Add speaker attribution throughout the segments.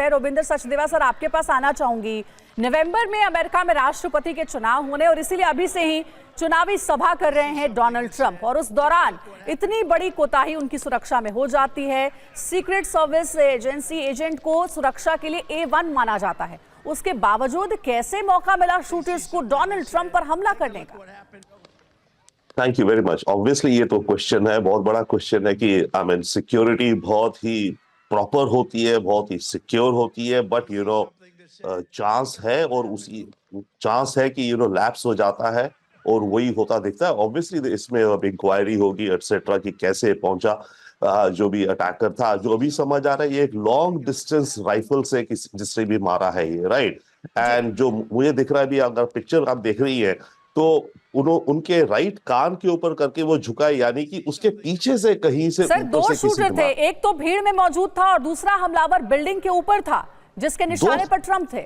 Speaker 1: है। रविंद्र सचदेवा सर, आपके पास आना चाहूंगी। नवंबर में अमेरिका में राष्ट्रपति के चुनाव होने और इसीलिए अभी से ही चुनावी सभा कर रहे हैं डोनाल्ड ट्रंप, और उस दौरान इतनी बड़ी कोताही उनकी सुरक्षा में हो जाती है। सीक्रेट सर्विस एजेंसी एजेंट को सुरक्षा के लिए A1 माना जाता है। उसके बावजूद कैसे मौका मिला शूटर्स को डोनाल्ड ट्रंप पर हमला करने का?
Speaker 2: Thank you very much. Obviously ये तो क्वेश्चन है, बहुत बड़ा क्वेश्चन है कि आई मीन सिक्योरिटी बहुत ही प्रॉपर होती है, बहुत ही सिक्योर होती है, बट चांस है, और उसी चांस है कि लैप्स हो जाता है और वही होता दिखता है। ऑब्वियसली इसमें अब इंक्वायरी होगी एटसेट्रा कि कैसे पहुंचा जो भी अटैकर था। जो अभी समझ आ रहा है ये एक लॉन्ग डिस्टेंस राइफल से जिसने भी मारा है ये, राइट। एंड जो मुझे दिख रहा है भी, अगर पिक्चर आप देख रही है तो उनके राइट कान के ऊपर करके वो झुका, यानी कि उसके पीछे से कहीं से
Speaker 1: सर दो शूटर थे, एक तो भीड़ में मौजूद था और दूसरा हमलावर बिल्डिंग के ऊपर था जिसके निशाने पर ट्रंप थे।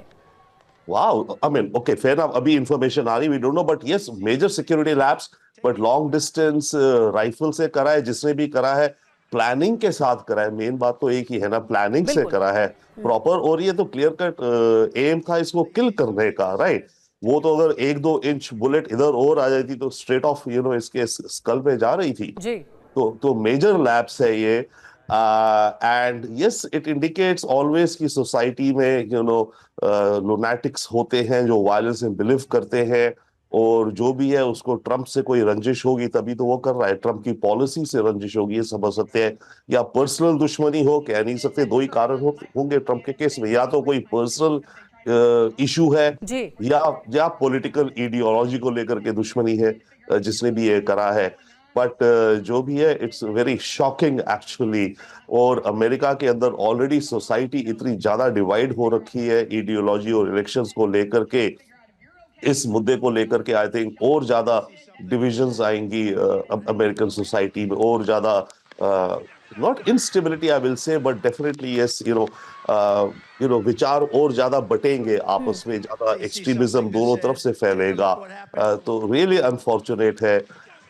Speaker 2: Wow, I mean okay, fair enough, अभी इंफॉर्मेशन आ रही, we don't know, but yes, major security lapse, but long distance rifle से करा है। जिसने भी करा है प्लानिंग के साथ करा है। मेन बात तो एक ही है ना, प्लानिंग से करा है प्रॉपर, और ये तो क्लियर कट एम था इसको किल करने का, राइट। वो तो अगर 1-2 इंच बुलेट इधर और आ जाती तो स्ट्रेट ऑफ इसके स्कल पे जा रही थी जी। तो मेजर लैप्स है ये। And yes, it indicates always कि सोसाइटी में लुनैटिक्स होते हैं जो वायलेंस में बिलीव करते हैं, और जो भी है उसको ट्रंप से कोई रंजिश होगी तभी तो वो कर रहा है। ट्रंप की पॉलिसी से रंजिश होगी, ये समझ सकते हैं, या पर्सनल दुश्मनी हो, कह नहीं सकते। दो ही कारण होंगे ट्रंप के केस में, या तो कोई पर्सनल इशू है या पॉलिटिकल आइडियोलॉजी को लेकर के दुश्मनी है जिसने भी ये करा है। बट जो भी है, इट्स वेरी शॉकिंग एक्चुअली। और अमेरिका के अंदर ऑलरेडी सोसाइटी इतनी ज्यादा डिवाइड हो रखी है आइडियोलॉजी और इलेक्शंस को लेकर के, इस मुद्दे को लेकर के आई थिंक और ज्यादा डिविजन्स आएंगी अमेरिकन सोसाइटी में, और ज्यादा not instability I will say, but definitely yes, विचार और ज्यादा बटेंगे आपस में, ज्यादा एक्सट्रीमिज्म दोनों तरफ से फैलेगा। तो रियली अनफॉर्चुनेट है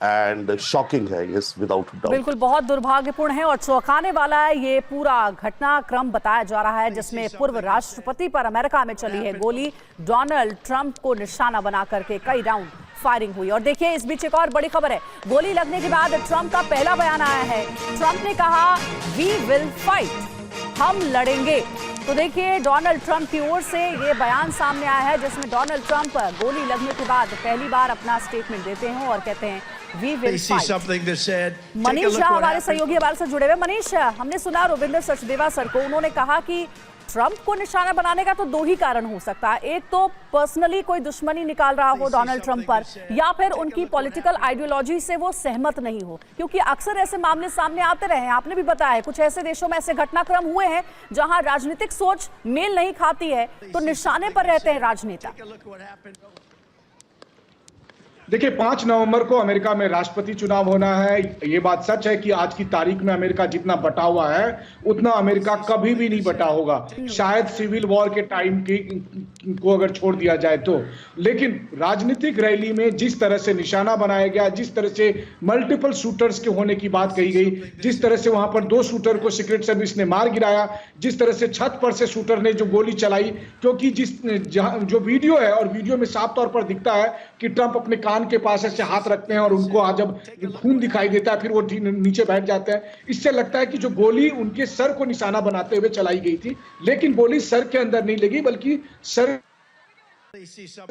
Speaker 2: एंड शॉकिंग है, यस, विदाउट डाउट।
Speaker 1: बिल्कुल, बहुत दुर्भाग्यपूर्ण है और चौंकाने वाला है ये पूरा घटनाक्रम बताया जा रहा है, जिसमें पूर्व राष्ट्रपति पर अमेरिका में चली है गोली। डोनाल्ड ट्रंप को निशाना बना करके कई राउंड फायरिंग हुई। और देखिए, इस बीच एक और बड़ी खबर है। गोली लगने के बाद ट्रंप का पहला बयान आया है। ट्रंप ने कहा, वी विल फाइट, हम लड़ेंगे। तो देखिए, डोनाल्ड ट्रंप की ओर से ये बयान सामने आया है, जिसमें डोनाल्ड ट्रंप गोली लगने के बाद पहली बार अपना स्टेटमेंट देते हैं और कहते हैं, we will fight. Manish Jha हमारे सहयोगी हमारे साथ जुड़े हुए। मनीष, हमने सुना रविंद्र सचदेवा सर को, उन्होंने कहा कि ट्रंप को निशाना बनाने का तो दो ही कारण हो सकता है। एक तो पर्सनली कोई दुश्मनी निकाल रहा हो डोनाल्ड ट्रंप पर, या फिर उनकी पॉलिटिकल आइडियोलॉजी से वो सहमत नहीं हो, क्योंकि अक्सर ऐसे मामले सामने आते रहे हैं। आपने भी बताया है कुछ ऐसे देशों में ऐसे घटनाक्रम हुए हैं जहां राजनीतिक सोच मेल नहीं खाती है तो निशाने पर रहते हैं राजनेता।
Speaker 3: देखिए, 5 नवंबर को अमेरिका में राष्ट्रपति चुनाव होना है। ये बात सच है कि आज की तारीख में अमेरिका जितना बटा हुआ है उतना अमेरिका कभी भी नहीं बटा होगा, शायद सिविल वॉर के टाइम को अगर छोड़ दिया जाए तो। लेकिन राजनीतिक रैली में जिस तरह से निशाना बनाया गया, जिस तरह से मल्टीपल शूटर्स के होने की बात कही गई, जिस तरह से वहां पर 2 शूटर को सीक्रेट सर्विस ने मार गिराया, जिस तरह से छत पर से शूटर ने जो गोली चलाई, क्योंकि जो वीडियो है और वीडियो में साफ तौर पर दिखता है कि ट्रंप अपने कान के पास ऐसे हाथ रखते हैं और उनको आज जब खून दिखाई देता है फिर वो नीचे बैठ जाते हैं। इससे लगता है कि जो गोली उनके सर को निशाना बनाते हुए चलाई गई थी, लेकिन गोली सर के अंदर नहीं लगी बल्कि सर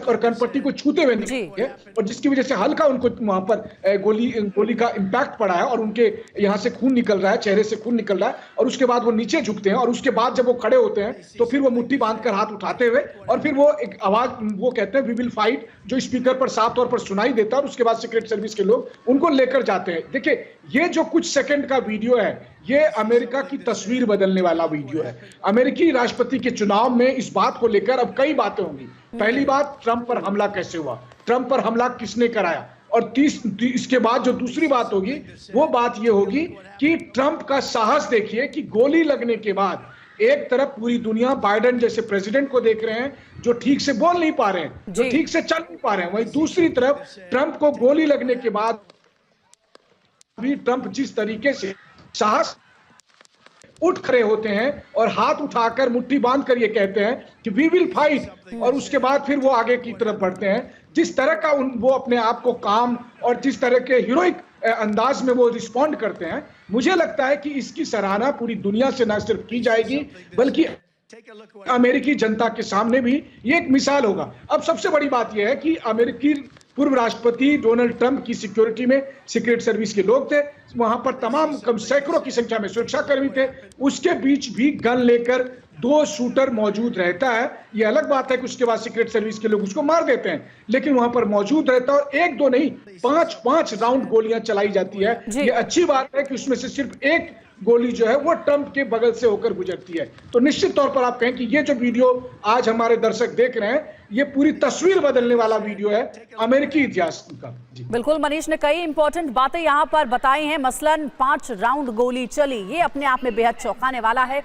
Speaker 3: और कनपट्टी को छूते हुए निकले, और जिसकी वजह से हल्का उनको वहां पर गोली का इंपैक्ट पड़ा है और उनके यहां से खून निकल रहा है, चेहरे से खून निकल रहा है। और उसके बाद वो नीचे झुकते हैं और उसके बाद जब वो खड़े होते हैं तो फिर वो मुट्ठी बांधकर हाथ उठाते हुए और फिर वो एक आवाज वो कहते हैं, वी विल फाइट, जो स्पीकर पर साफ तौर पर सुनाई देता है। और उसके बाद सीक्रेट सर्विस के लोग उनको लेकर जाते हैं। देखिए, ये जो कुछ सेकंड का वीडियो है, ये अमेरिका की तस्वीर बदलने वाला वीडियो है। अमेरिकी राष्ट्रपति के चुनाव में इस बात को लेकर अब कई बातें होंगी। पहली बात, ट्रंप पर हमला कैसे हुआ, ट्रंप पर हमला किसने कराया, और इसके बाद जो दूसरी बात होगी वो बात ये होगी कि ट्रंप का साहस देखिए कि गोली लगने के बाद एक तरफ पूरी दुनिया बाइडेन जैसे प्रेसिडेंट को देख रहे हैं जो ठीक से बोल नहीं पा रहे हैं, जो ठीक से चल नहीं पा रहे हैं, वहीं दूसरी तरफ ट्रंप को गोली लगने के बाद भी ट्रंप जिस तरीके से साहस उठ खड़े होते हैं और हाथ उठाकर मुट्ठी बांध कर ये कहते हैं कि वी विल फाइट, और उसके बाद फिर वो आगे की तरफ बढ़ते हैं। जिस तरह का वो अपने आप को काम और जिस तरह के हीरोइक अंदाज में वो रिस्पॉन्ड करते हैं, मुझे लगता है कि इसकी सराहना पूरी दुनिया से न सिर्फ की जाएगी बल्कि अमेरिकी जनता के सामने भी ये एक मिसाल होगा। अब सबसे बड़ी बात यह है कि अमेरिकी पूर्व राष्ट्रपति डोनाल्ड ट्रंप की सिक्योरिटी में सीक्रेट सर्विस के लोग थे, वहां पर तमाम सैकड़ों की संख्या में सुरक्षाकर्मी थे, उसके बीच भी गन लेकर 2 शूटर मौजूद रहता है। यह अलग बात है कि उसके बाद सीक्रेट सर्विस के लोग उसको मार देते हैं, लेकिन वहां पर मौजूद रहता है और 1-2 नहीं 5-5 राउंड गोलियां चलाई जाती है। यह अच्छी बात है कि उसमें से सिर्फ एक गोली जो है वो ट्रंप के बगल से होकर गुजरती है। तो निश्चित तौर पर आप कहें कि ये जो वीडियो आज हमारे दर्शक देख रहे हैं, ये पूरी तस्वीर बदलने वाला वीडियो है अमेरिकी इतिहास का। जी
Speaker 1: बिल्कुल, मनीष ने कई इंपॉर्टेंट बातें यहाँ पर बताई हैं, मसलन 5 राउंड गोली चली, ये अपने आप में बेहद चौंकाने वाला है।